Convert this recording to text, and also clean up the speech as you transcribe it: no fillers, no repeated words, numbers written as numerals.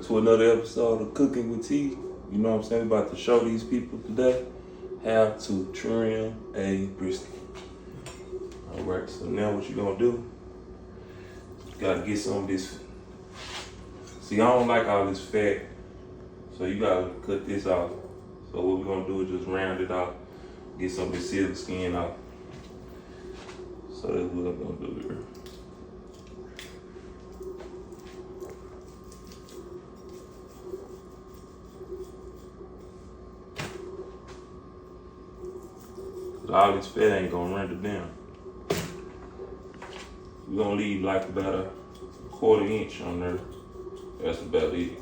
to another episode of Cooking with T. You know what I'm saying? We're about to show these people today how to trim a brisket. Alright, so now what you're gonna do, you gotta get some of this. See, I don't like all this fat, so you gotta cut this off. So what we're gonna do is just round it off, get some of this silver skin off. So that's what I'm gonna do here. All this fat ain't gonna render down. We're gonna leave like about a 1/4 inch on there. That's about it.